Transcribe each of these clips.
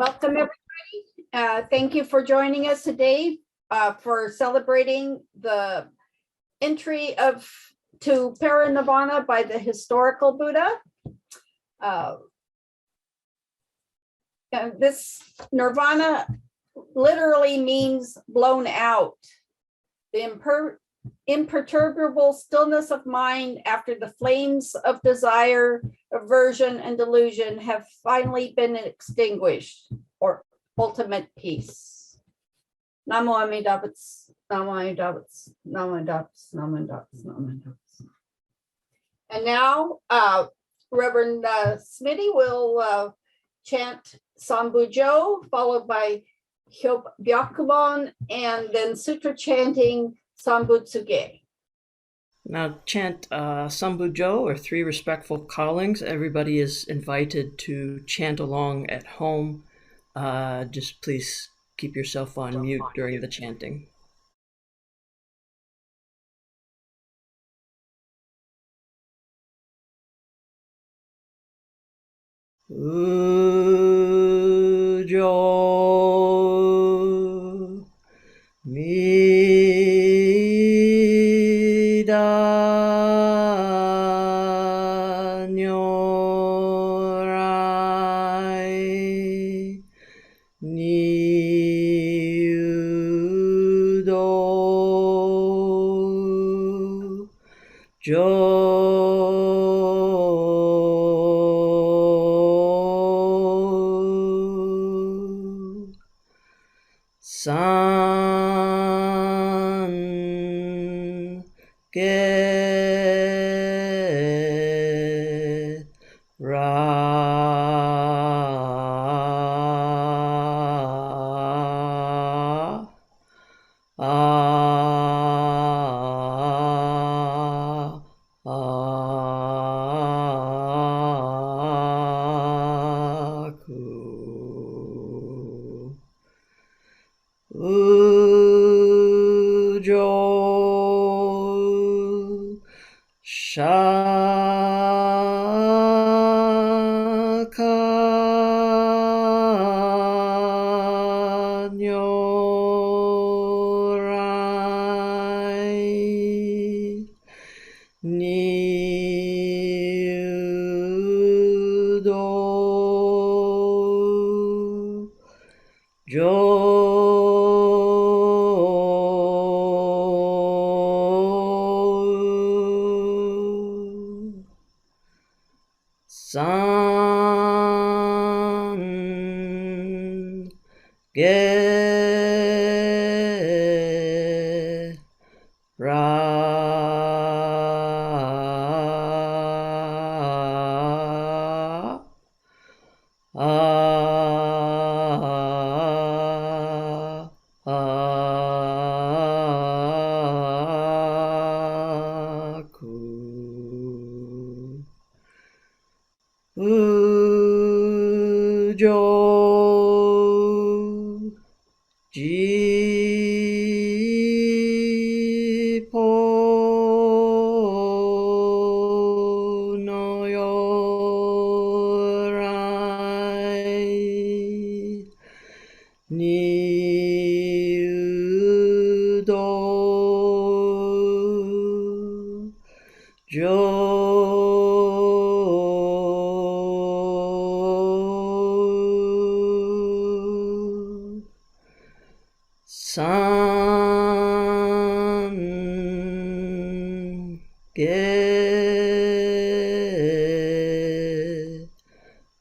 Welcome, everybody. Thank you for joining us today for celebrating the entry to Parinirvana by the historical Buddha. This nirvana literally means blown out. The imperturbable stillness of mind after the flames of desire, aversion, and delusion have finally been extinguished, or ultimate peace. Namo Amida Buddha, Namo Amida Buddha, Namo Amida Buddha, Namo Amida Buddha, Namo Amida Buddha. And now, Reverend Smitty will chant Sanbutsuge, followed by Byakuman, and then sutra chanting Sanbutsuge. Now chant Sanbutsuge, or three respectful callings. Everybody is invited to chant along at home. Just please keep yourself on mute during the chanting. Ujo Mida Nyorai Niudo Jo San Ge Ra Ujo Shaka Nyorai Niudo Jo San Ge Ra Ujo Jipo no Yorai Niudo Jo San Ge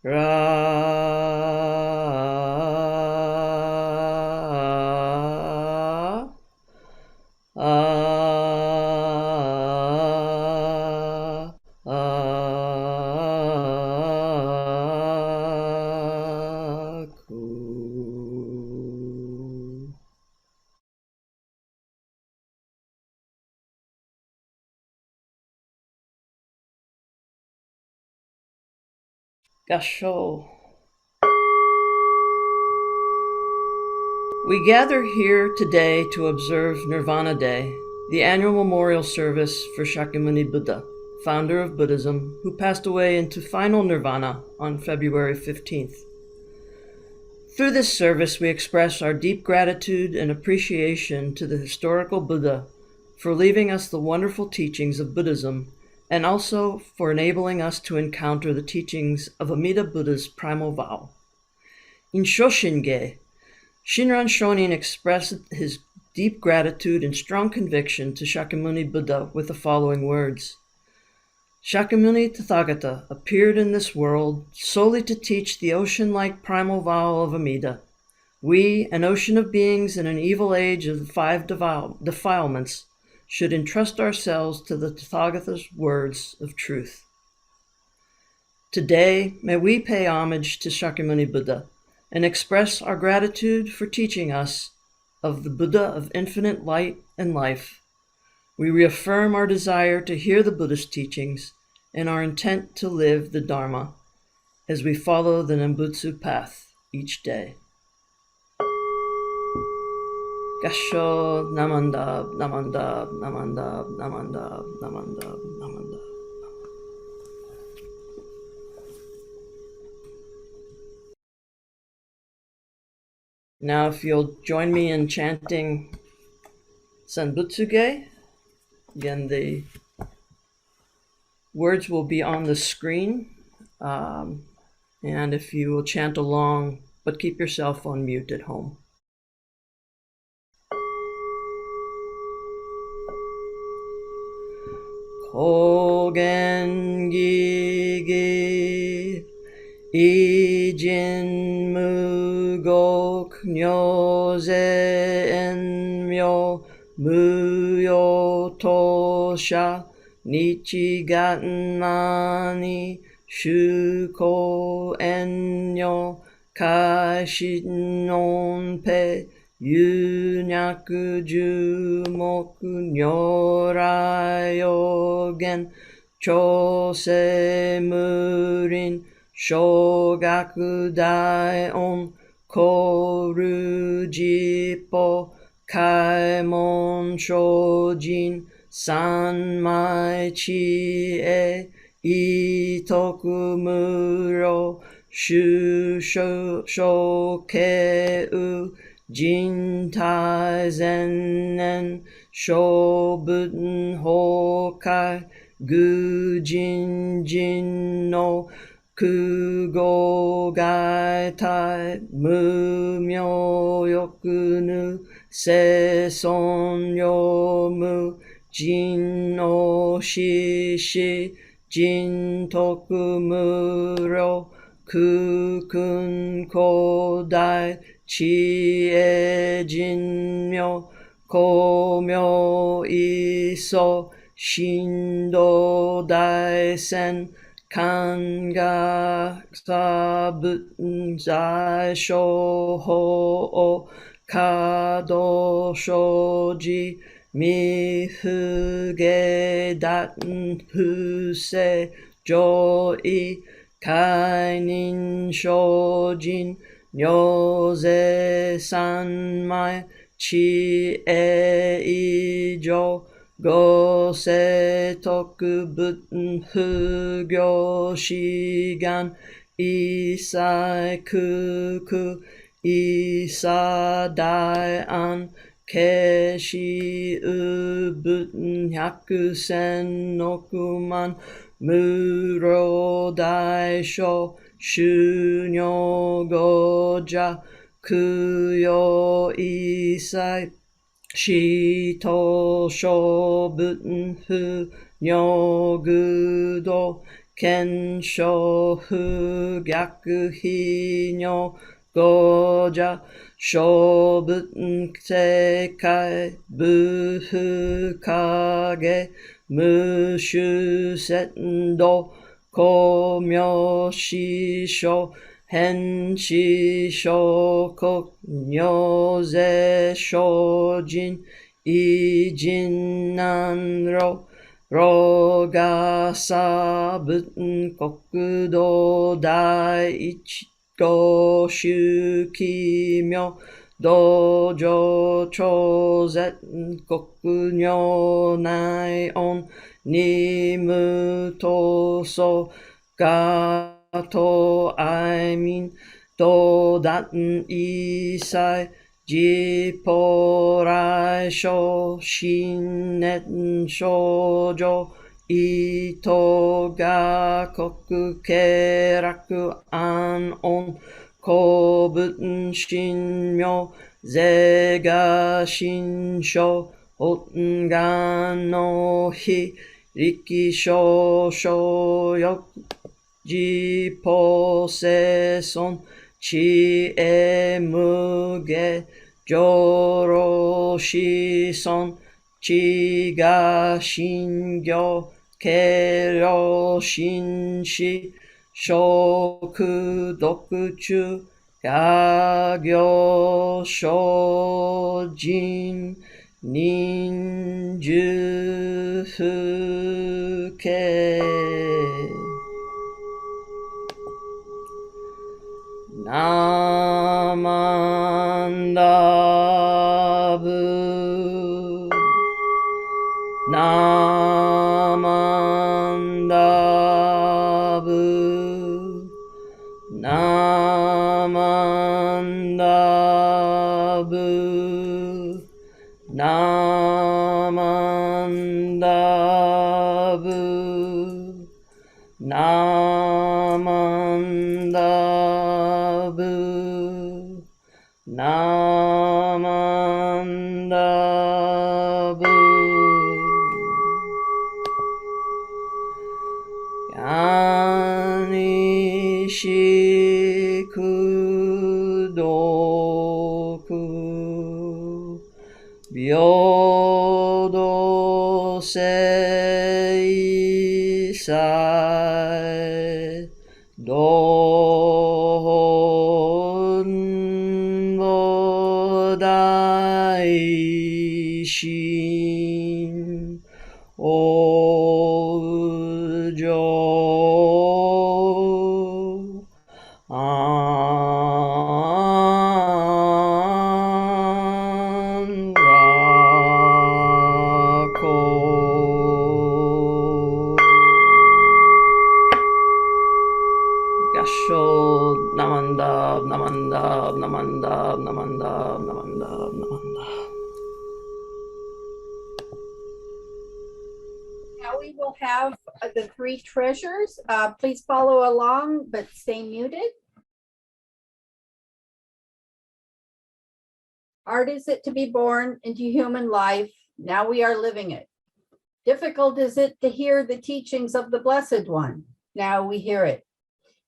Ra Gasho. We gather here today to observe Nirvana Day, the annual memorial service for Shakyamuni Buddha, founder of Buddhism, who passed away into final nirvana on February 15th. Through this service, we express our deep gratitude and appreciation to the historical Buddha for leaving us the wonderful teachings of Buddhism, and also for enabling us to encounter the teachings of Amida Buddha's primal vow. In Shoshinge, Shinran Shonin expressed his deep gratitude and strong conviction to Shakyamuni Buddha with the following words. Shakyamuni Tathagata appeared in this world solely to teach the ocean-like primal vow of Amida. We, an ocean of beings in an evil age of the 5 defilements, should entrust ourselves to the Tathagata's words of truth. Today, may we pay homage to Shakyamuni Buddha and express our gratitude for teaching us of the Buddha of infinite light and life. We reaffirm our desire to hear the Buddhist teachings and our intent to live the Dharma as we follow the Nembutsu path each day. Gasho Namandab, Namandab, Namandab, Namandab, Namandab, Namandab. Now, if you'll join me in chanting Sanbutsuge, again, the words will be on the screen, and if you will chant along, but keep yourself on mute at home. Kogen Gigi Ijin Mugok Nyoze Enmyo Muyo Tosha Nichigatnani Shuko Enyo Kashinonpe Yunyaku Jumoku Nyorayogen Chose Murin Shogaku Daion Koru Jipo Kaimon Shojin Sanmai Chie Itoku Muro Shusho Shokeu Jintai Zennen Shobuten Hokai Gujin Jin no Kugo Gaitai Mumyo Yokunu Seson Yomu Jin no Shishi Jin Toku Muro Kukun Kodai Chie Jinmyo Komyo Iso Shindo Daisen Kanga Sabuten Zai Shoho Kado Shoji Mifuge Daten Huse Joi Kainin Shojin Nyoze Sanmai Chi e Ijo Gose Toku Buten Fugyo Shigan Isai Kuku Isa Dai An Keshi Ubuten Hyakusen Nokuman Muro Daisho Shunyo Goja Kuyo Isai Shito Shobuten Fu Nyogudo Kensho Fu Gyaku Hinyo Goja Shobuten Sekai Bufu Kage Mushu Setendo Komyo Shisho Henshi Shoko Nyoze Shojin Ijin Nanro Roga Sabuten Kokudo Daiichi Go Shukimyo Dojo Chozen Kokunyo Nai On Nimu Toso Gato Aimin Do dan isai jiporai sho shinnen shoujo ito ga koku keraku an on kobun shinmyo ze ga shinsho otten no hi riki sho shoyo jipo se son chi e muge joro shi son chi ga shingyo keryo shinshi shoku dokuchu ga gyo shojin ninju fuke Namandabu Namandabu Namandabu Namandabu Namandabu Namandabu Yanishiku Byodo Seisai Don Bodaishin Ojo Anrako Gasho Namandab Namandab Namandab Namandab Namandab Namandab. Now we will have the three treasures. Please follow along, but stay muted. Hard is it to be born into human life. Now we are living it. Difficult is it to hear the teachings of the Blessed One. Now we hear it.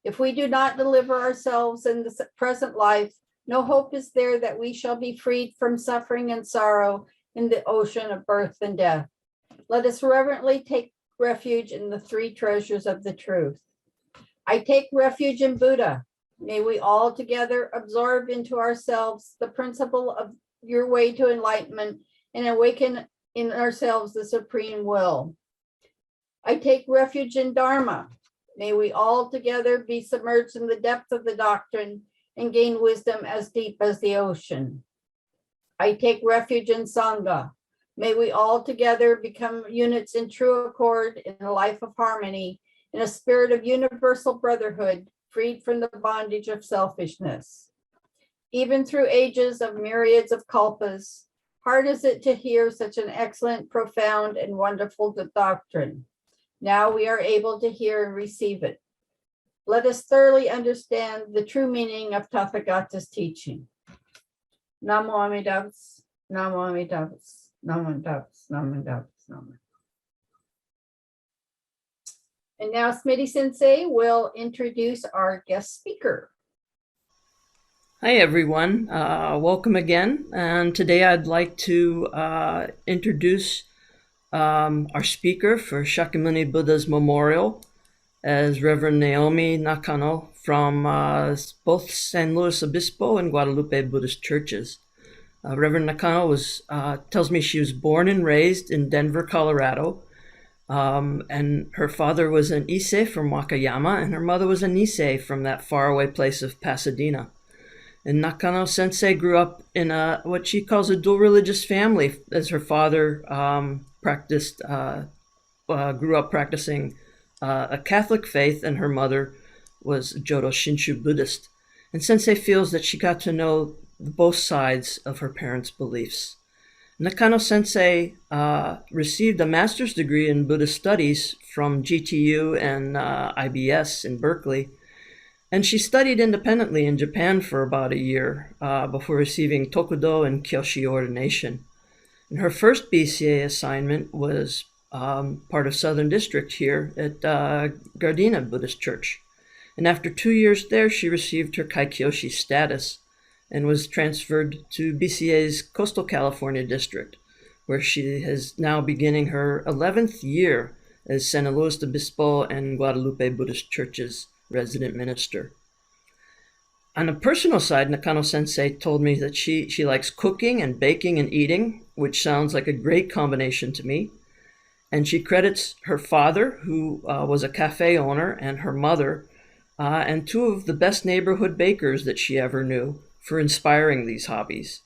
If we do not deliver ourselves in the present life, no hope is there that we shall be freed from suffering and sorrow in the ocean of birth and death. Let us reverently take refuge in the three treasures of the truth. I take refuge in Buddha. May we all together absorb into ourselves the principle of your way to enlightenment and awaken in ourselves the supreme will. I take refuge in Dharma. May we all together be submerged in the depth of the doctrine and gain wisdom as deep as the ocean. I take refuge in Sangha. May we all together become units in true accord in a life of harmony, in a spirit of universal brotherhood, freed from the bondage of selfishness. Even through ages of myriads of kalpas, hard is it to hear such an excellent, profound, and wonderful doctrine. Now we are able to hear and receive it. Let us thoroughly understand the true meaning of Tathagata's teaching. Namo Amida Buddha, Namo Amida Buddha, Namo Amida Buddha, Namo Amida Buddha, Namo. And now Smitty Sensei will introduce our guest speaker. Hi, everyone. Welcome again. And today I'd like to introduce our speaker for Shakyamuni Buddha's memorial as Reverend Naomi Nakano from both San Luis Obispo and Guadalupe Buddhist churches. Reverend Nakano tells me she was born and raised in Denver, Colorado. And her father was an Issei from Wakayama, and her mother was an Issei from that faraway place of Pasadena. And Nakano Sensei grew up in what she calls a dual religious family, as her father grew up practicing a Catholic faith, and her mother was Jodo Shinshu Buddhist. And Sensei feels that she got to know both sides of her parents' beliefs. Nakano Sensei received a master's degree in Buddhist studies from GTU and IBS in Berkeley, and she studied independently in Japan for about a year before receiving Tokudo and Kyoshi ordination. And her first BCA assignment was part of Southern District here at Gardena Buddhist Church. And after 2 years there, she received her Kaikyoshi status and was transferred to BCA's Coastal California District, where she is now beginning her 11th year as San Luis Obispo and Guadalupe Buddhist Church's resident minister. On a personal side, Nakano Sensei told me that she likes cooking and baking and eating, which sounds like a great combination to me. And she credits her father, who was a cafe owner, and her mother, and two of the best neighborhood bakers that she ever knew, for inspiring these hobbies.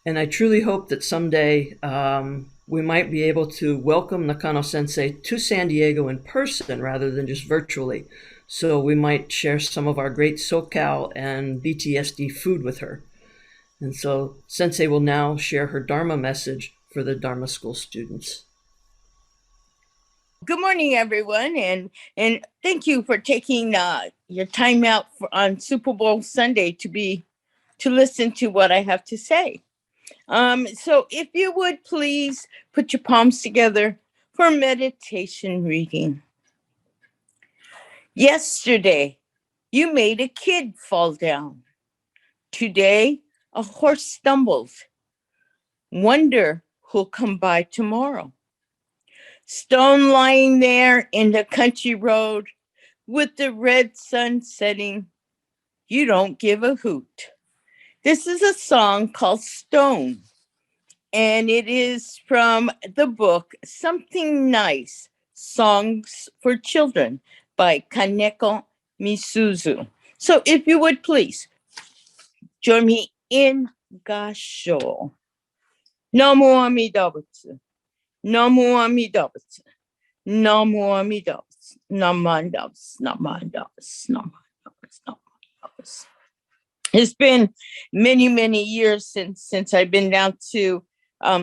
And I truly hope that someday we might be able to welcome Nakano Sensei to San Diego in person rather than just virtually. So we might share some of our great SoCal and BTSD food with her. And so Sensei will now share her Dharma message for the Dharma School students. Good morning, everyone, and thank you for taking your time out on Super Bowl Sunday to listen to what I have to say. So if you would please put your palms together for meditation reading. Yesterday, you made a kid fall down. Today, a horse stumbled. Wonder who'll come by tomorrow. Stone lying there in the country road with the red sun setting. You don't give a hoot. This is a song called Stone, and it is from the book Something Nice, Songs for Children by Kaneko Misuzu. So if you would please join me in Gasho. Namo Amida Buddha. Namo Amida Buddha. Namo Amida Buddha. Namandavs, namandavs, namandavs, namandavs. It's been many, many years since I've been down to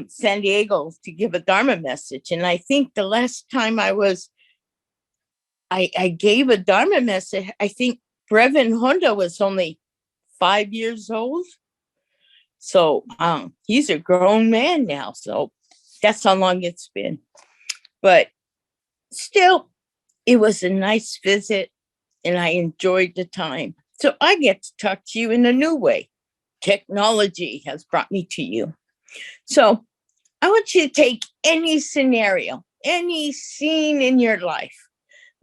San Diego to give a Dharma message. And I think the last time I gave a Dharma message, I think Reverend Honda was only 5 years old. So he's a grown man now. So that's how long it's been. But still, it was a nice visit and I enjoyed the time. So I get to talk to you in a new way. Technology has brought me to you. So I want you to take any scenario, any scene in your life.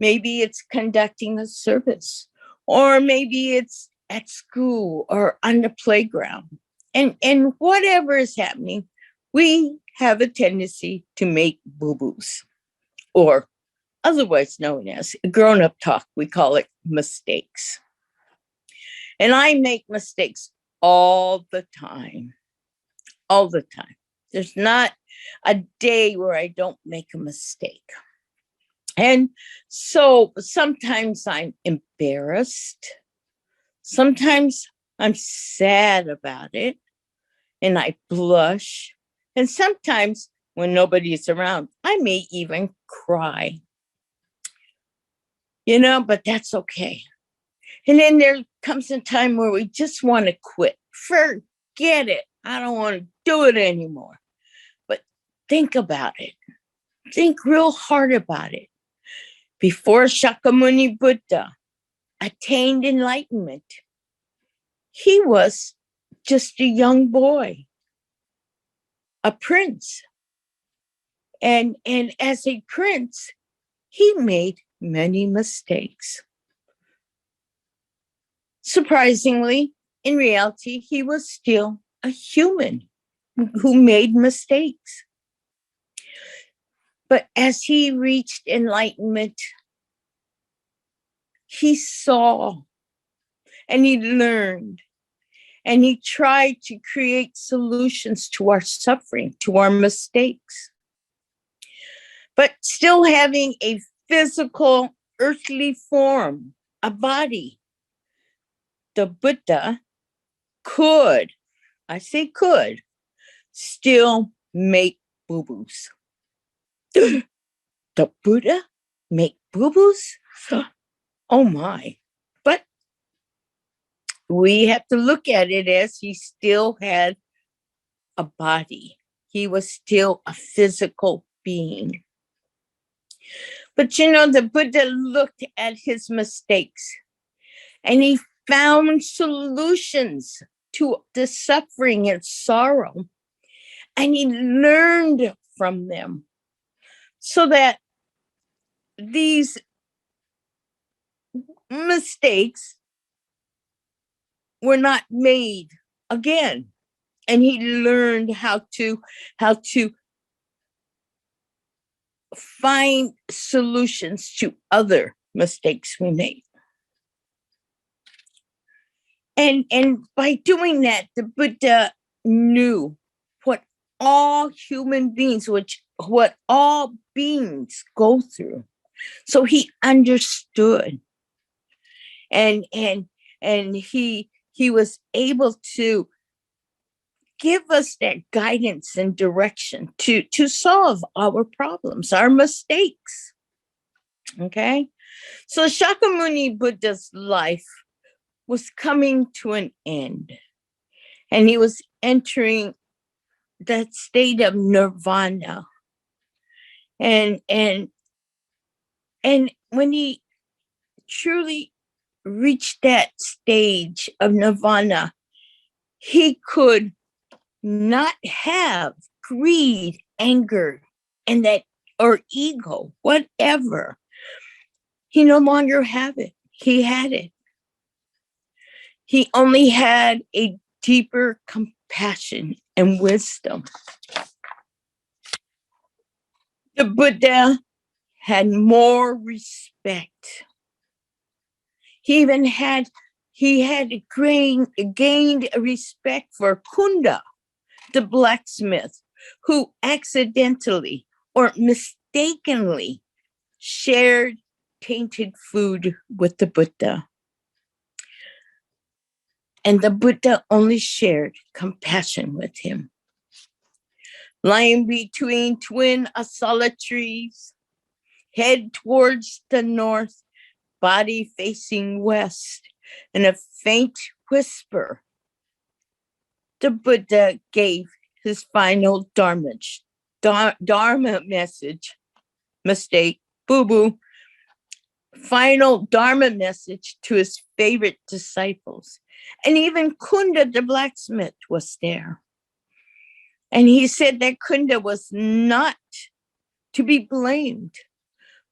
Maybe it's conducting a service, or maybe it's at school or on the playground. And whatever is happening, we have a tendency to make boo-boos, or otherwise known as grown-up talk. We call it mistakes. And I make mistakes all the time. All the time. There's not a day where I don't make a mistake. And so sometimes I'm embarrassed. Sometimes I'm sad about it and I blush. And sometimes when nobody's around, I may even cry. But that's okay. And then there comes a time where we just want to quit. Forget it. I don't want to do it anymore. But think about it. Think real hard about it. Before Shakyamuni Buddha attained enlightenment, he was just a young boy, a prince. And as a prince, he made many mistakes. Surprisingly, in reality, he was still a human who made mistakes. But as he reached enlightenment, he saw and he learned and he tried to create solutions to our suffering, to our mistakes. But still having a physical, earthly form, a body, the Buddha could, I say could, still make boo-boos. The Buddha make boo-boos? Oh my. But we have to look at it as he still had a body. He was still a physical being. But the Buddha looked at his mistakes and he found solutions to the suffering and sorrow. And he learned from them so that these mistakes were not made again. And he learned how to find solutions to other mistakes we made. And by doing that, the Buddha knew what all human beings, what all beings go through. So he understood. And he was able to give us that guidance and direction to solve our problems, our mistakes. Okay? So Shakyamuni Buddha's life was coming to an end. And he was entering that state of nirvana. And when he truly reached that stage of nirvana, he could not have greed, anger, and that, or ego, whatever. He no longer had it. He had it. He only had a deeper compassion and wisdom. The Buddha had more respect. He had gained a respect for Kunda, the blacksmith, who accidentally or mistakenly shared tainted food with the Buddha. And the Buddha only shared compassion with him. Lying between twin asala trees, head towards the north, body facing west, and a faint whisper, the Buddha gave his final Dharma message, mistake, boo-boo, final Dharma message to his favorite disciples. And even Kunda the blacksmith was there. And he said that Kunda was not to be blamed,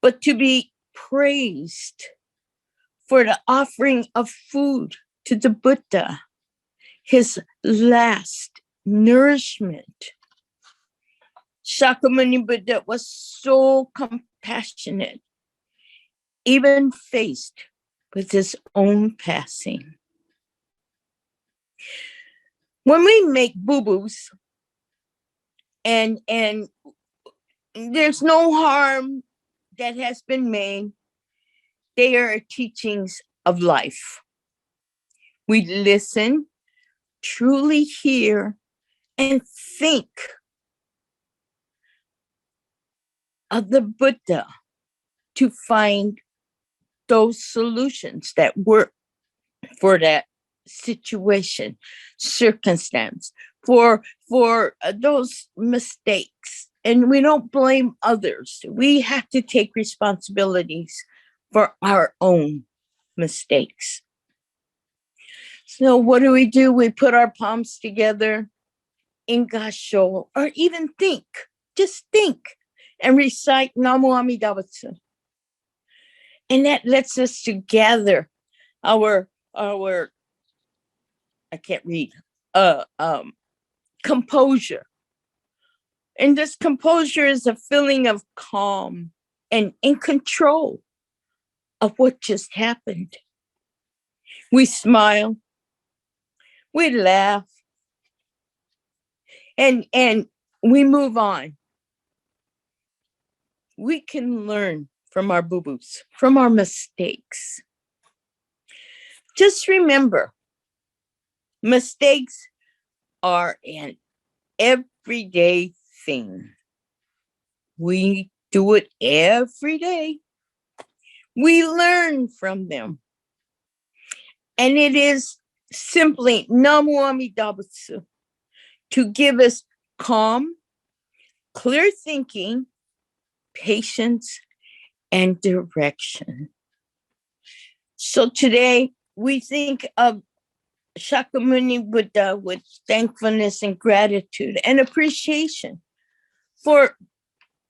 but to be praised for the offering of food to the Buddha, his last nourishment. Shakyamuni Buddha was so compassionate, even faced with his own passing. When we make boo-boos, and there's no harm that has been made, they are teachings of life. We listen, truly hear, and think of the Buddha to find those solutions that work for that situation, circumstance, for those mistakes. And we don't blame others. We have to take responsibilities for our own mistakes. So what do? We put our palms together in gasho, or even just think, and recite Namo Amida Buddha. And that lets us to gather our I can't read, composure. And this composure is a feeling of calm and in control of what just happened. We smile, we laugh, and we move on. We can learn from our boo-boos, from our mistakes. Just remember, Mistakes are an everyday thing. We do it every day. We learn from them. And it is simply Namu Amida Buddha to give us calm, clear thinking, patience, and direction. So today we think of Shakyamuni Buddha with thankfulness and gratitude and appreciation for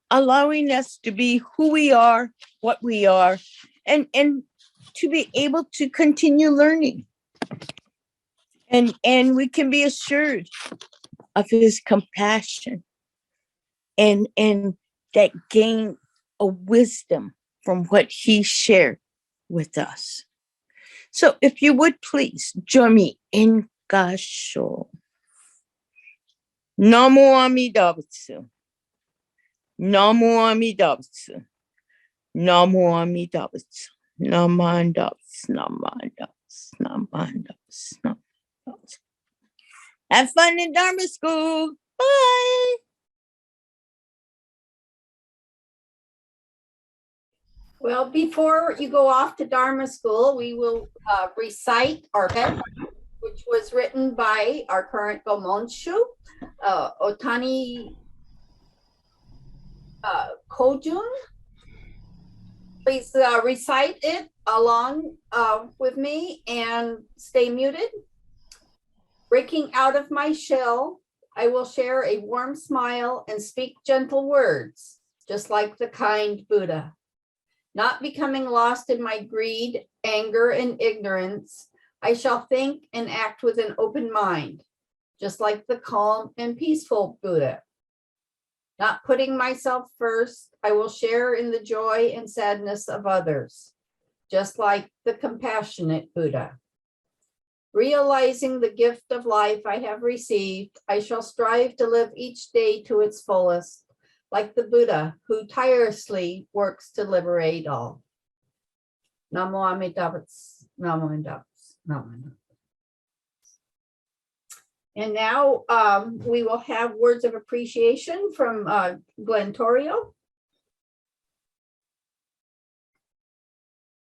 allowing us to be who we are, what we are, and to be able to continue learning. And we can be assured of his compassion and that gain of wisdom from what he shared with us. So if you would please join me in Gasho. Namo Amida Buddha. Namo Amida Buddha. Namo Amida Buddha. Namanda Namanda Namanda Namanda. Have fun in Dharma school. Bye. Well, before you go off to Dharma school, we will recite our bedtime, which was written by our current Gomonshu, Otani Kojun. Please recite it along with me and stay muted. Breaking out of my shell, I will share a warm smile and speak gentle words, just like the kind Buddha. Not becoming lost in my greed, anger, and ignorance, I shall think and act with an open mind, just like the calm and peaceful Buddha. Not putting myself first, I will share in the joy and sadness of others, just like the compassionate Buddha. Realizing the gift of life I have received, I shall strive to live each day to its fullest, like the Buddha who tirelessly works to liberate all. Namo Amida Buddha. Namo Amida Buddha. Namo Amida Buddha. And now we will have words of appreciation from Glenn Torrio.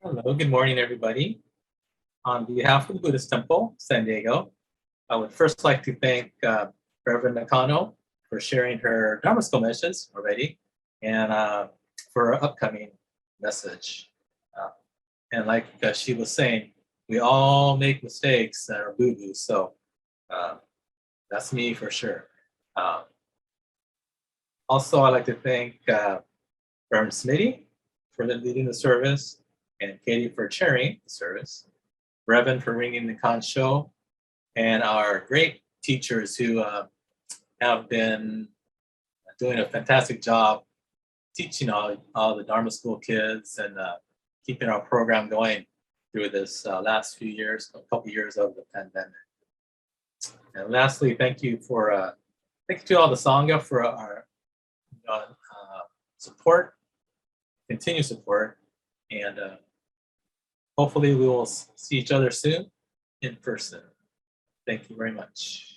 Hello, good morning, everybody. On behalf of the Buddhist Temple, San Diego, I would first like to thank Reverend Nakano for sharing her Dharma School message already and for her upcoming message. And like she was saying, we all make mistakes that are boo-boo, so that's me for sure. Also, I'd like to thank Reverend Smitty for leading the service and Kaytee for chairing the service, Reverend for ringing the conch show, and our great teachers who have been doing a fantastic job teaching all the Dharma School kids and keeping our program going through this last few years, a couple years of the pandemic. And lastly, thank you to all the Sangha for our support, continued support, and hopefully we will see each other soon in person. Thank you very much.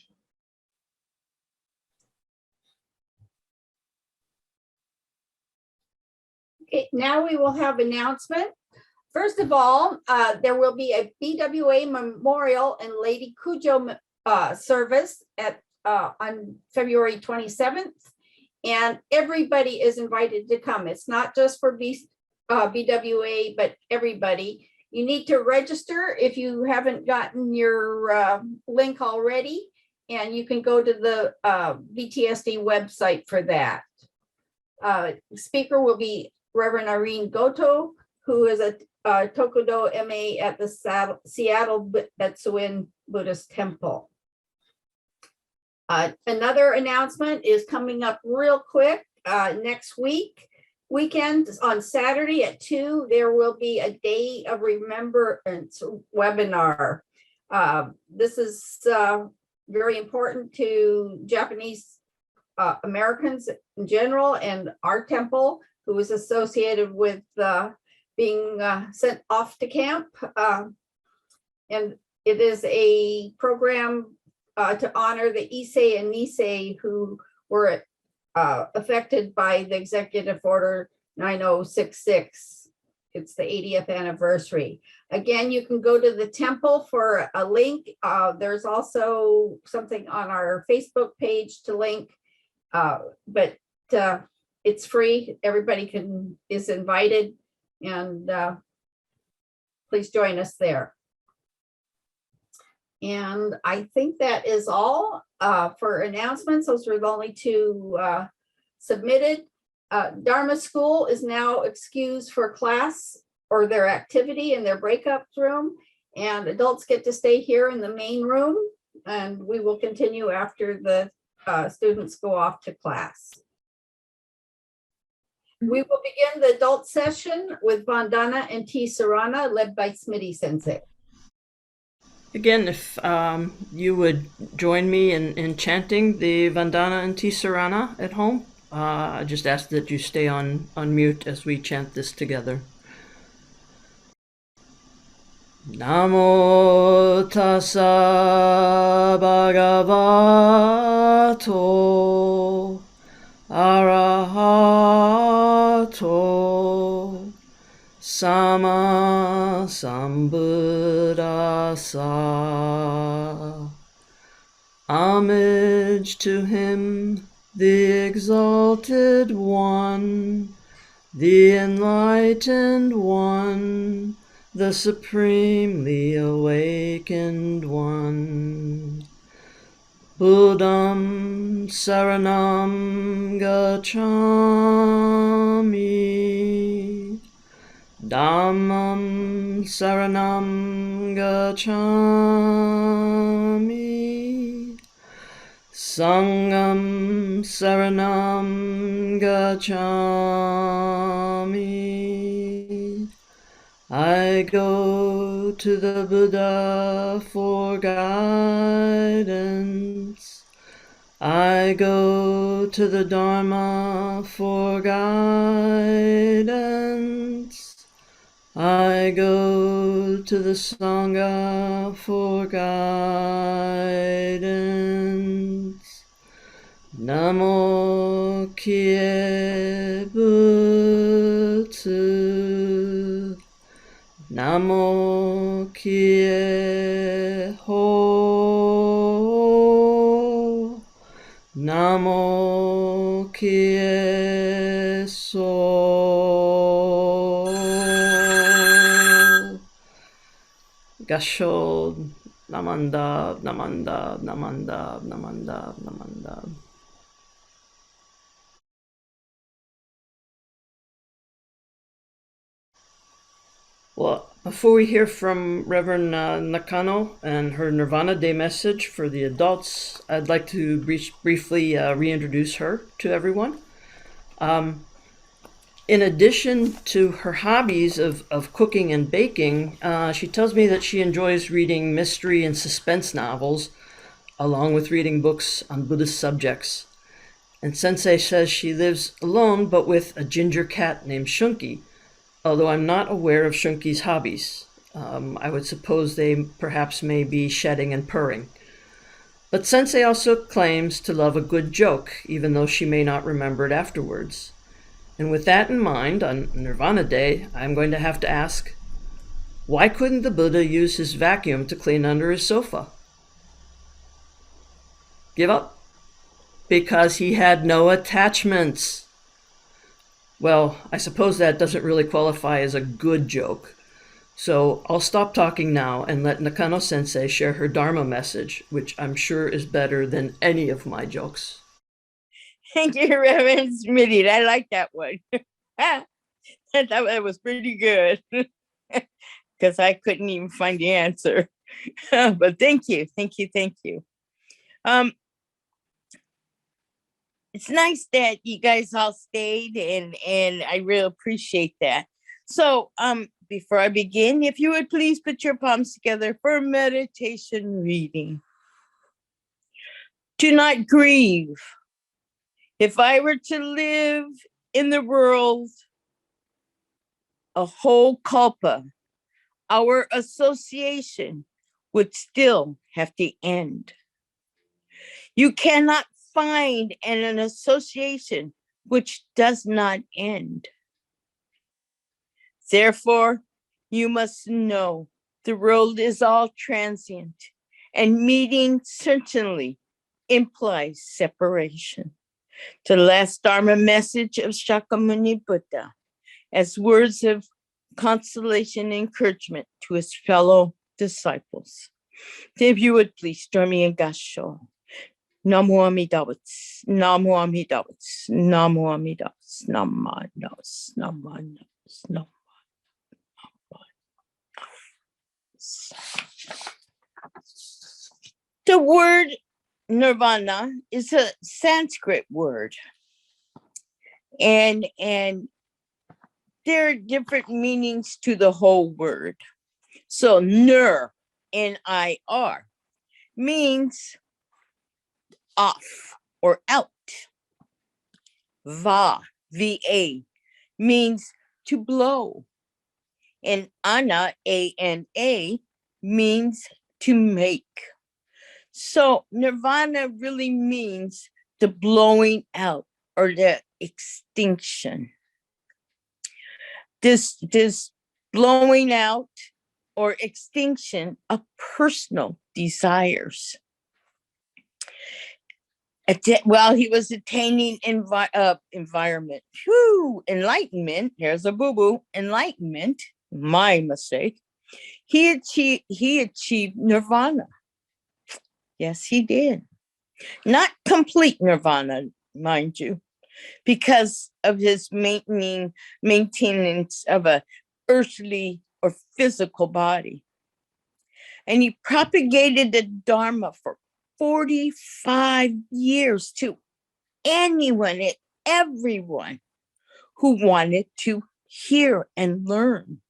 Okay, now we will have announcement. First of all, there will be a BWA Memorial and Lady Cujo service on February 27th, and everybody is invited to come. It's not just for BWA, but everybody. You need to register if you haven't gotten your link already, and you can go to the BTSD website for that. Speaker will be Reverend Irene Goto, who is a Tokudo MA at the Seattle Betsuin Buddhist Temple. Another announcement is coming up real quick next weekend on Saturday at 2, there will be a Day of Remembrance webinar. This is very important to Japanese Americans in general, and our temple, who is associated with being sent off to camp. And It is a program to honor the Issei and Nisei who were affected by the Executive Order 9066. It's the 80th anniversary. Again, you can go to the temple for a link. There's also something on our Facebook page to link, but it's free. Everybody is invited, and please join us there. And I think that is all for announcements. Those were the only two submitted. Dharma School is now excused for class or their activity in their breakout room, and adults get to stay here in the main room, and we will continue after the students go off to class. We will begin the adult session with Vandana and Tisarana led by Smitty Sensei. Again, if you would join me in chanting the Vandana and Tisarana at home, I just ask that you stay on mute as we chant this together. Namo tassa bhagavato arahato sama sambuddhassa. Homage to him, the exalted one, the enlightened one, the supremely awakened one. Buddham saranam gacchami. Dhammam saranam gacchami. Sangham saranam gacchami. I go to the Buddha for guidance. I go to the Dharma for guidance. I go to the Sangha for guidance. Namo Kye Butsu. Namo Kye Ho. Namo Kye So. Gasho Namanda Namanda Namanda Namanda Namanda. Well, before we hear from Reverend Nakano and her Nirvana Day message for the adults, I'd like to briefly reintroduce her to everyone. In addition to her hobbies of cooking and baking, she tells me that she enjoys reading mystery and suspense novels, along with reading books on Buddhist subjects. And Sensei says she lives alone, but with a ginger cat named Shunki, although I'm not aware of Shunki's hobbies. I would suppose they perhaps may be shedding and purring. But Sensei also claims to love a good joke, even though she may not remember it afterwards. And with that in mind, on Nirvana Day, I'm going to have to ask, why couldn't the Buddha use his vacuum to clean under his sofa? Give up? Because he had no attachments. Well, I suppose that doesn't really qualify as a good joke. So I'll stop talking now and let Nakano Sensei share her Dharma message, which I'm sure is better than any of my jokes. Thank you, Reverend Smitty. I like that one. I thought that was pretty good because I couldn't even find the answer. But thank you. It's nice that you guys all stayed, and I really appreciate that. So before I begin, if you would please put your palms together for a meditation reading. Do not grieve. If I were to live in the world a whole kalpa, our association would still have to end. You cannot find an association which does not end. Therefore, you must know the world is all transient, and meeting certainly implies separation. The last Dharma message of Shakyamuni Buddha, as words of consolation and encouragement to his fellow disciples. If you would please join me in Gasho. Namo Amida Buddha, Namo Amida Buddha, Namo Amida Buddha, Namo Amida Buddha, Namo Amida Buddha. The word nirvana is a Sanskrit word, and there are different meanings to the whole word. So nir, N-I-R, means off or out. Va, V-A, means to blow. And ana, A-N-A, means to make. So nirvana really means the blowing out or the extinction. This blowing out or extinction of personal desires. While he was attaining environment, enlightenment, here's a boo-boo, enlightenment, my mistake, he achieved nirvana. Yes, he did. Not complete nirvana, mind you, because of his maintenance of a earthly or physical body. And he propagated the Dharma for 45 years to anyone and everyone who wanted to hear and learn.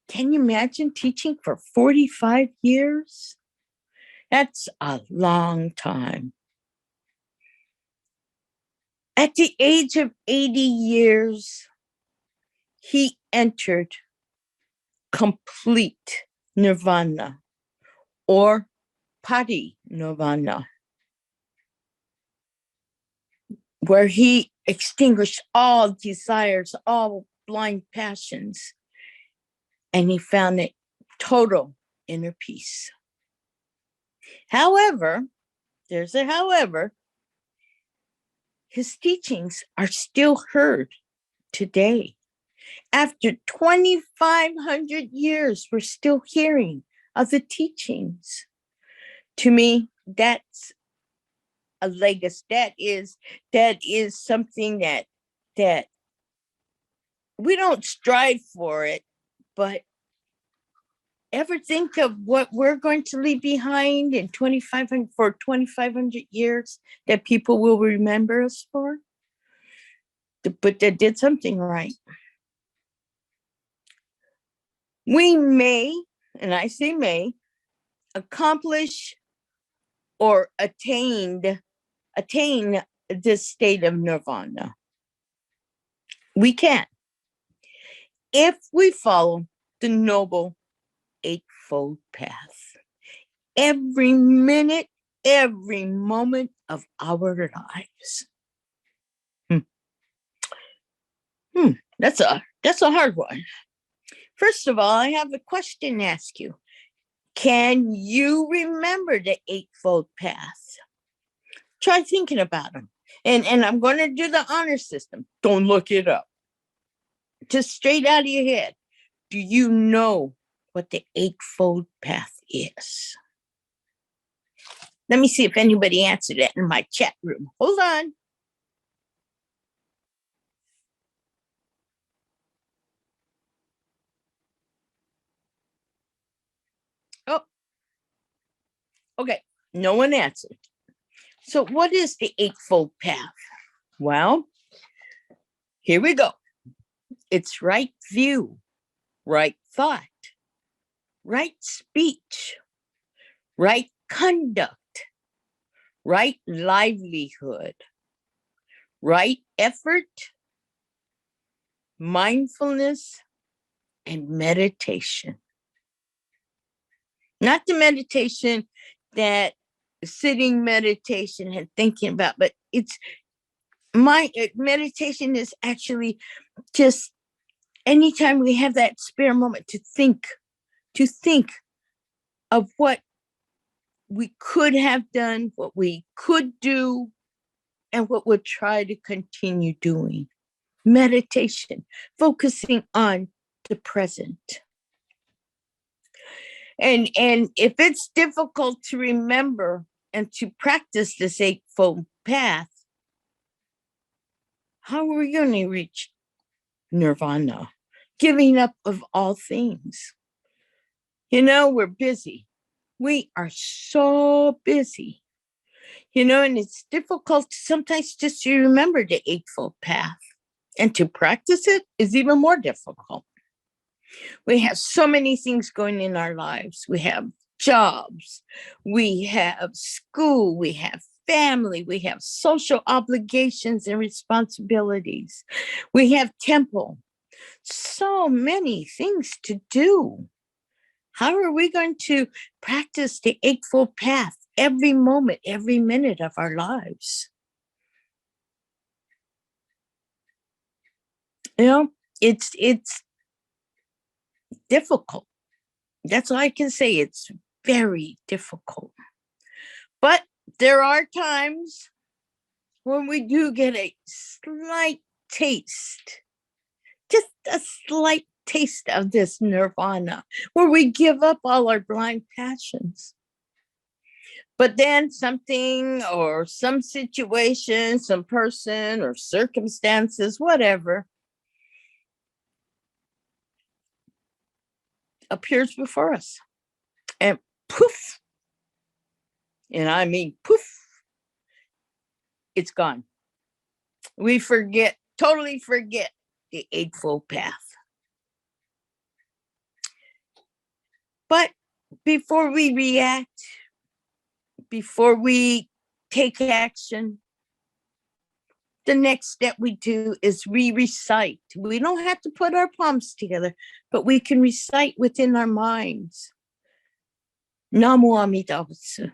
Can you imagine teaching for 45 years? That's a long time. At the age of 80 years, he entered complete nirvana or parinirvana, where he extinguished all desires, all blind passions, and he found it total inner peace. However, there's a however, his teachings are still heard today. After 2,500 years, we're still hearing of the teachings. To me, that's a legacy. That is something that we don't strive for it, but ever think of what we're going to leave behind in 2,500 years that people will remember us for? The Buddha did something right. We may, and I say may, accomplish or attain this state of nirvana. We can, if we follow the noble eightfold path every minute, every moment of our lives. That's a hard one. First of all, I have a question to ask you. Can you remember the eightfold path? Try thinking about them. And I'm going to do the honor system. Don't look it up. Just straight out of your head. Do you know what the eightfold path is? Let me see if anybody answered that in my chat room. Hold on. Oh, okay. No one answered. So what is the eightfold path? Well, here we go. It's right view, right thought, right speech, right conduct, right livelihood, right effort, mindfulness, and meditation. Not the meditation that sitting meditation and thinking about, but it's meditation is actually just anytime we have that spare moment to think of what we could have done, what we could do, and what we'll try to continue doing. Meditation, focusing on the present. And if it's difficult to remember and to practice this Eightfold Path, how are we going to reach Nirvana? Giving up of all things. We're busy. We are so busy. And it's difficult sometimes just to remember the Eightfold Path. And to practice it is even more difficult. We have so many things going in our lives. We have jobs, we have school, we have family, we have social obligations and responsibilities. We have temple. So many things to do. How are we going to practice the Eightfold Path every moment, every minute of our lives? It's difficult. That's all I can say. It's very difficult. But there are times when we do get a slight taste, just a slight taste of this nirvana, where we give up all our blind passions. But then something or some situation, some person or circumstances, whatever, appears before us. And poof, and I mean poof, it's gone. We totally forget the Eightfold Path. But before we react, before we take action, the next step we do is we recite. We don't have to put our palms together, but we can recite within our minds. Namo Amida Buddha.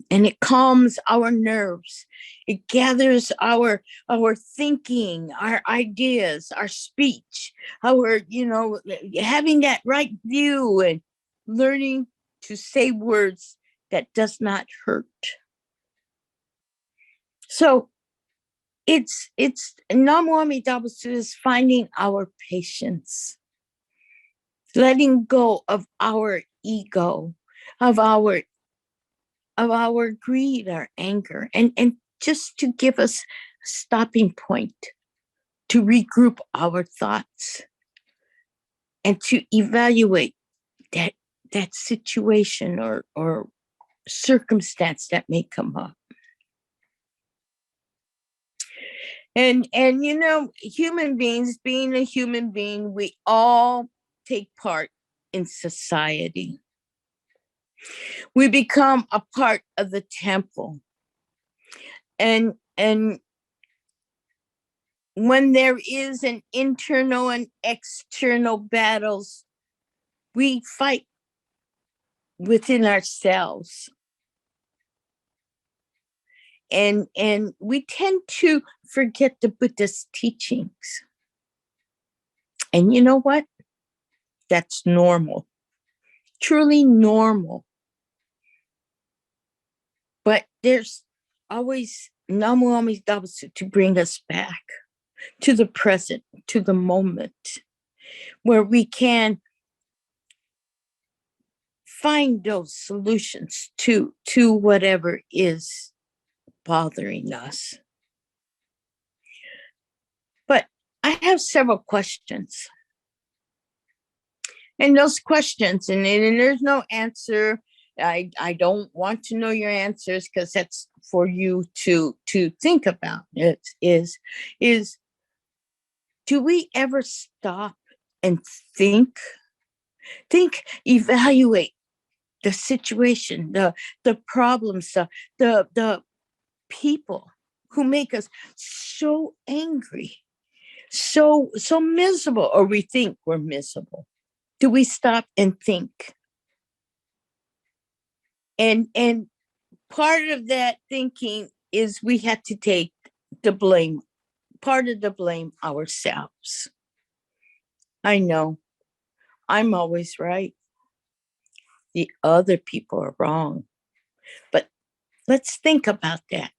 And it calms our nerves. It gathers our thinking, our ideas, our speech, our, having that right view and learning to say words that does not hurt. So it's Namo Amida Buddha is finding our patience, letting go of our ego, of our greed, our anger, and just to give us a stopping point to regroup our thoughts and to evaluate that situation or circumstance that may come up. And human beings, being a human being, we all take part in society. We become a part of the temple. And when there is an internal and external battles, we fight within ourselves. And we tend to forget the Buddha's teachings. And you know what? That's normal. Truly normal. But there's always Namo Amida Buddha to bring us back to the present, to the moment, where we can find those solutions to whatever is bothering us. But I have several questions. And those questions, and there's no answer. I don't want to know your answers because that's for you to think about. It is do we ever stop and think, evaluate the situation, the problems, the people who make us so angry, so miserable, or we think we're miserable? Do we stop and think? And part of that thinking is we have to take the blame, part of the blame ourselves. I know I'm always right. The other people are wrong. But let's think about that.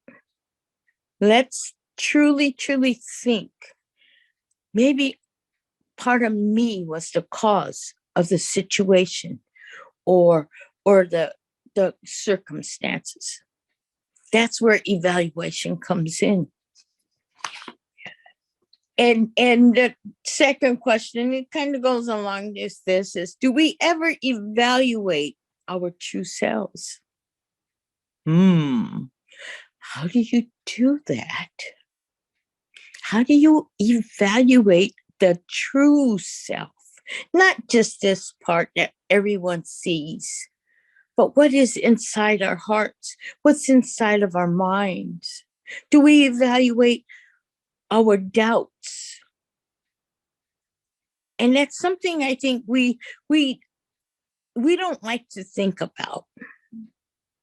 Let's truly, truly think. Maybe part of me was the cause of the situation or the circumstances. That's where evaluation comes in. And the second question, it kind of goes along this is, do we ever evaluate our true selves? How do you do that? How do you evaluate the true self? Not just this part that everyone sees, but what is inside our hearts? What's inside of our minds? Do we evaluate our doubts? And that's something I think we don't like to think about.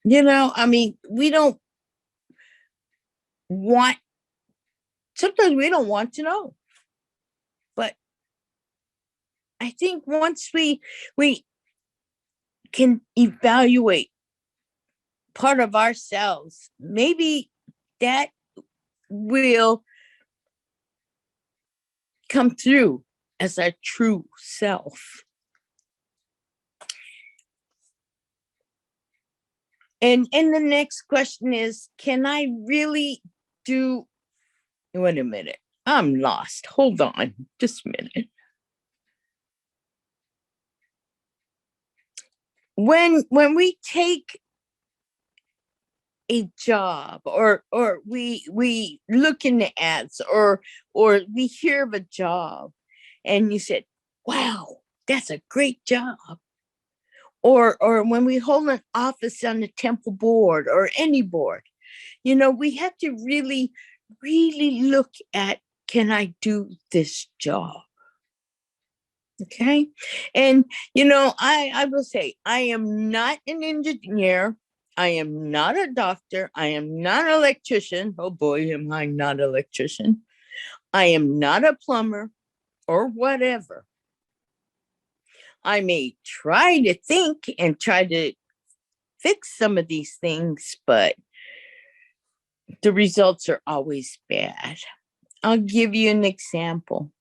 You know, I mean, we don't want, sometimes we don't want to know. But I think once we can evaluate part of ourselves, maybe that will come through as our true self. And the next question is, can I really do, wait a minute, I'm lost. Hold on, just a minute. When we take a job or we look in the ads or we hear of a job and you said, wow, that's a great job. Or when we hold an office on the temple board or any board, you know, we have to really, really look at, can I do this job? Okay. And, you know, I will say, I am not an engineer. I am not a doctor. I am not an electrician. Oh boy, am I not an electrician. I am not a plumber or whatever. I may try to think and try to fix some of these things, but the results are always bad. I'll give you an example.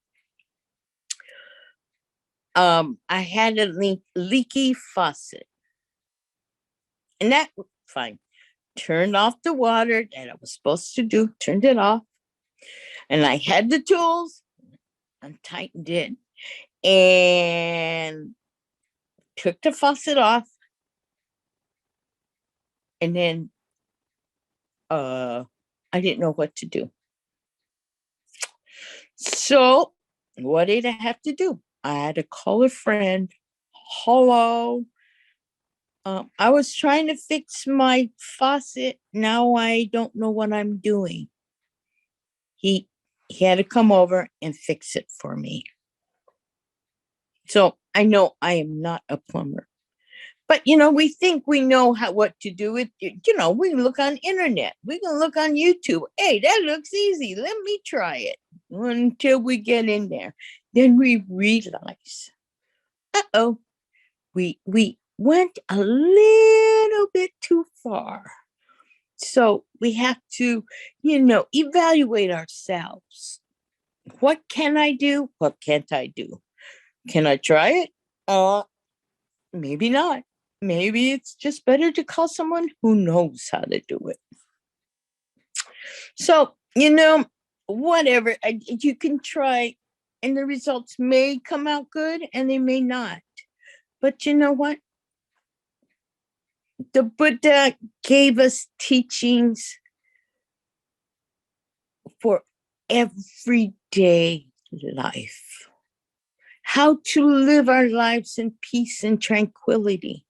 I had a leaky faucet, and that fine. Turned off the water that I was supposed to do, turned it off, and I had the tools, untightened it, and took the faucet off, and then I didn't know what to do. So what did I have to do? I had to call a friend. Hello. I was trying to fix my faucet. Now I don't know what I'm doing. He had to come over and fix it for me. So I know I am not a plumber. But, you know, we think we know what to do with, you know, we look on internet. We can look on YouTube. Hey, that looks easy. Let me try it. Until we get in there. Then we realize, uh-oh, we went a little bit too far. So we have to, you know, evaluate ourselves. What can I do? What can't I do? Can I try it? Maybe not. Maybe it's just better to call someone who knows how to do it. So, you know, whatever, you can try, and the results may come out good and they may not. But you know what? The Buddha gave us teachings for everyday life. How to live our lives in peace and tranquility.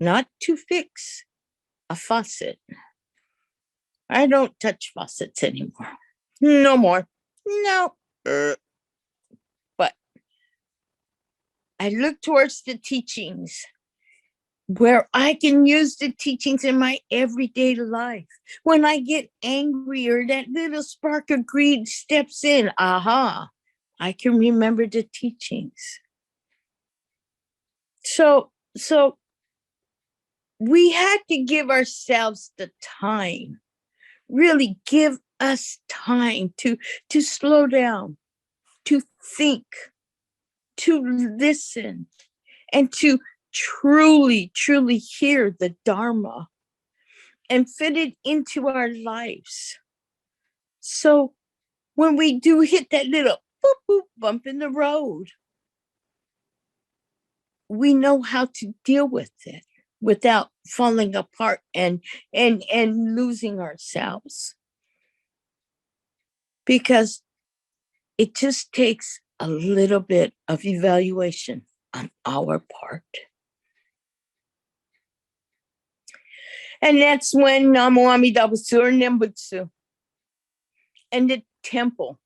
Not to fix a faucet. I don't touch faucets anymore. No more. No. But I look towards the teachings where I can use the teachings in my everyday life. When I get angry or that little spark of greed steps in, aha, I can remember the teachings. So we had to give ourselves the time, really give us time to slow down, to think, to listen, and to truly hear the Dharma and fit it into our lives. So when we do hit that little boop, boop, bump in the road, we know how to deal with it without falling apart and losing ourselves. Because it just takes a little bit of evaluation on our part. And that's when Namo Amida Buddha and the temple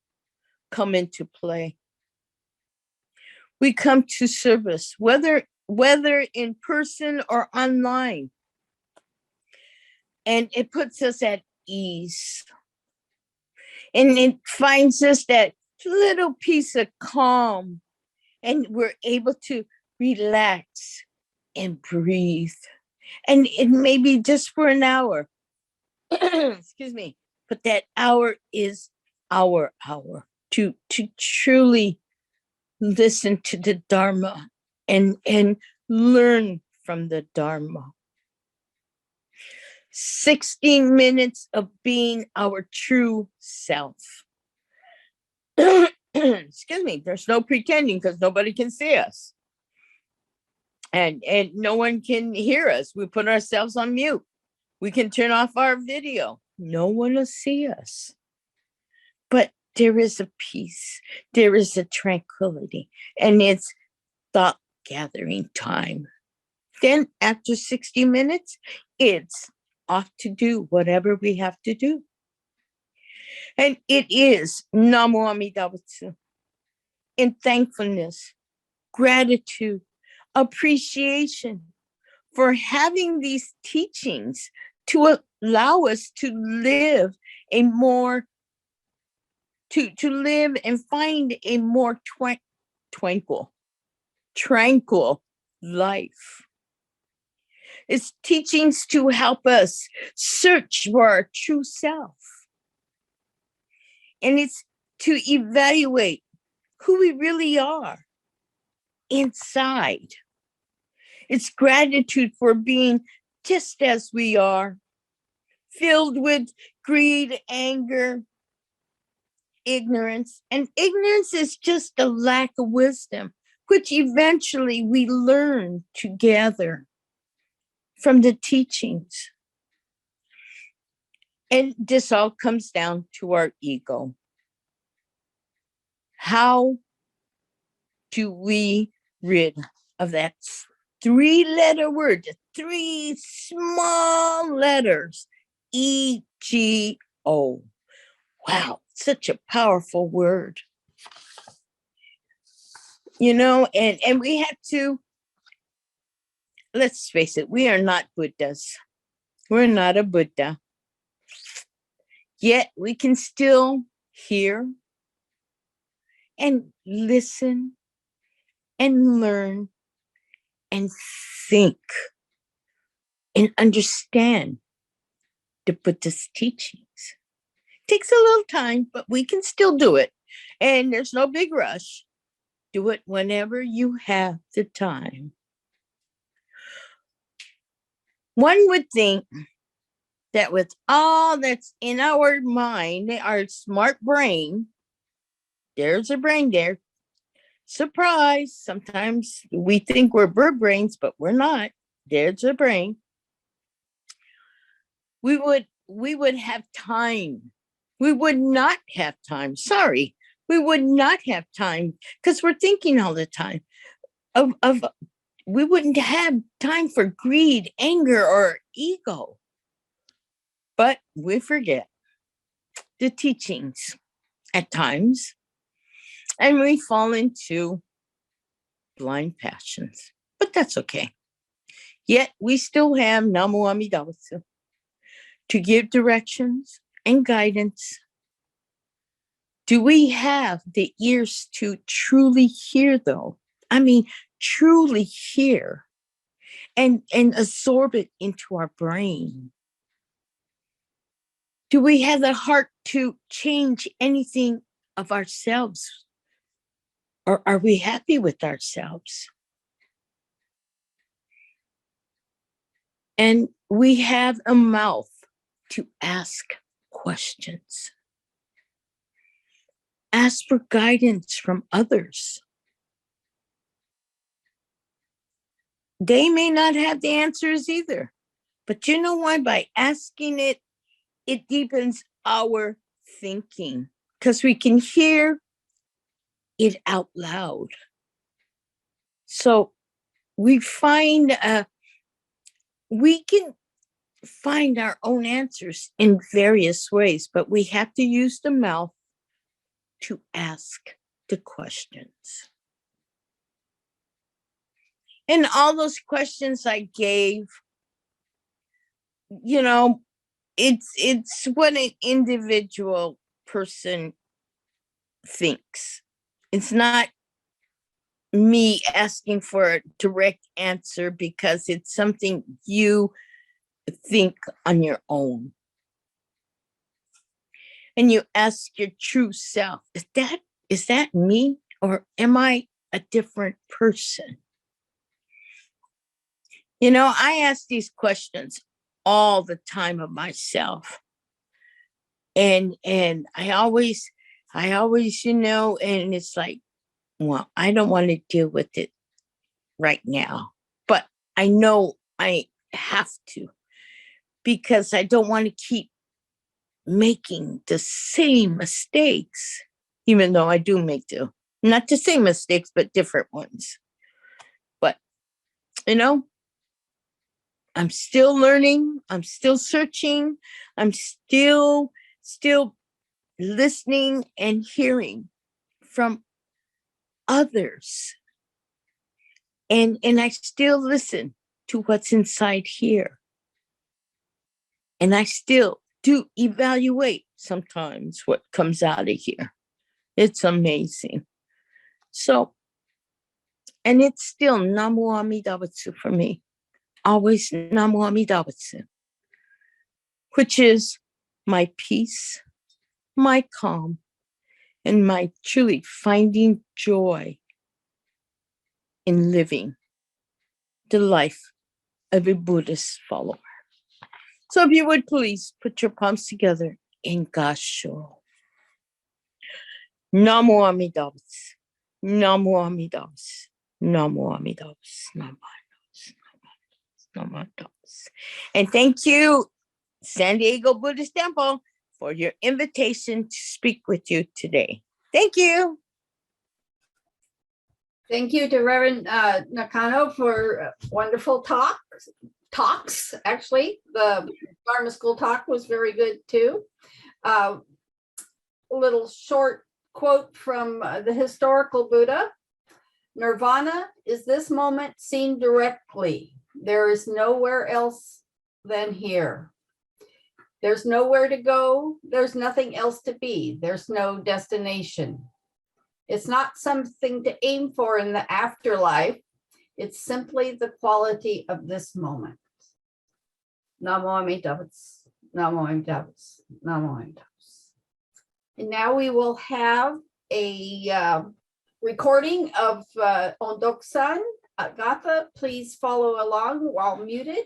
come into play. We come to service, whether in person or online. And it puts us at ease. And it finds us that little piece of calm. And we're able to relax and breathe. And it may be just for an hour. Excuse me. But that hour is our hour to truly listen to the Dharma and learn from the Dharma. 16 minutes of being our true self. Excuse me, there's no pretending because nobody can see us. And no one can hear us. We put ourselves on mute. We can turn off our video. No one will see us. But there is a peace. There is a tranquility. And it's thought gathering time. Then after 60 minutes, it's off to do whatever we have to do. And it is Namo Amida Buddha in thankfulness, gratitude, appreciation for having these teachings to allow us to live a more, to live and find a more tranquil life. It's teachings to help us search for our true self. And it's to evaluate who we really are inside. It's gratitude for being just as we are, filled with greed, anger, ignorance. And ignorance is just a lack of wisdom, which eventually we learn together from the teachings. And this all comes down to our ego. How do we rid of that 3-letter word, 3 small letters, ego? Wow, such a powerful word. You know, and we have to, let's face it, we are not Buddhas. We're not a Buddha. Yet we can still hear and listen and learn and think and understand the Buddhist teachings. It takes a little time, but we can still do it. And there's no big rush. Do it whenever you have the time. One would think that with all that's in our mind, our smart brain, there's a brain there. Surprise, sometimes we think we're bird brains, but we're not. There's a brain. We would have time. We would not have time. Sorry, we would not have time because we're thinking all the time of we wouldn't have time for greed, anger, or ego. But we forget the teachings at times, and we fall into blind passions. But that's okay. Yet we still have Namo Amida Butsu to give directions and guidance. Do we have the ears to truly hear, though? I mean, truly hear and absorb it into our brain? Do we have the heart to change anything of ourselves? Or are we happy with ourselves? And we have a mouth to ask questions. Ask for guidance from others. They may not have the answers either. But you know why? By asking it, it deepens our thinking because we can hear it out loud. So we can find our own answers in various ways, but we have to use the mouth to ask the questions. And all those questions I gave, you know, it's what an individual person thinks. It's not me asking for a direct answer because it's something you think on your own. And you ask your true self, is that me, or am I a different person? You know, I ask these questions all the time of myself. And I always, you know, and it's like, well, I don't want to deal with it right now, but I know I have to, because I don't want to keep making the same mistakes, even though I do make not the same mistakes, but different ones. But, you know, I'm still learning. I'm still searching. I'm still listening and hearing from others. And I still listen to what's inside here. And I still do evaluate sometimes what comes out of here. It's amazing. So, and it's still Namo Amida Butsu for me. Always Namo Amida Butsu, which is my peace, my calm, and my truly finding joy in living the life of a Buddhist follower. So if you would please put your palms together in Gasho. Namo Amida Butsu, Namo Amida Butsu, Namo Amida Butsu, Namo Amida Butsu. And thank you, San Diego Buddhist Temple, for your invitation to speak with you today. Thank you. Thank you to Reverend Nakano for wonderful talks. Actually, the Dharma School talk was very good too. A little short quote from the historical Buddha. Nirvana is this moment seen directly. There is nowhere else than here. There's nowhere to go. There's nothing else to be. There's no destination. It's not something to aim for in the afterlife. It's simply the quality of this moment. Namo Amida Butsu, Namo Amida Butsu, Namo Amida Butsu. And now we will have a recording of Ondok-san. Gatha, please follow along while muted.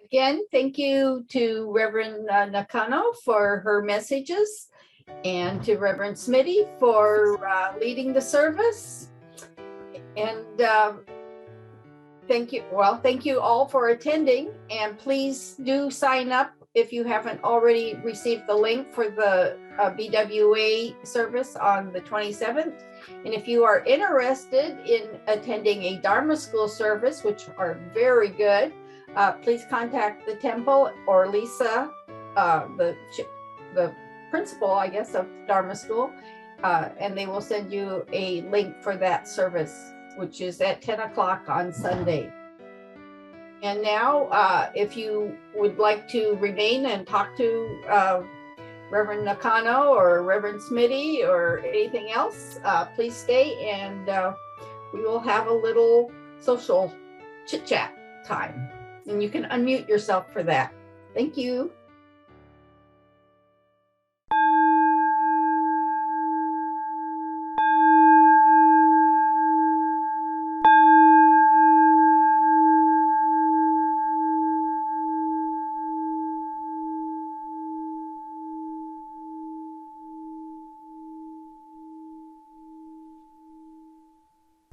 Again, thank you to Reverend Nakano for her messages, and to Reverend Smitty for leading the service. And thank you all for attending, and please do sign up if you haven't already received the link for the BWA service on the 27th. And if you are interested in attending a Dharma school service, which are very good, please contact the temple or Lisa, the principal, I guess, of Dharma school, and they will send you a link for that service, which is at 10 o'clock on Sunday. And now, if you would like to remain and talk to Reverend Nakano or Reverend Smitty or anything else, please stay, and we will have a little social chit-chat time. And you can unmute yourself for that. Thank you.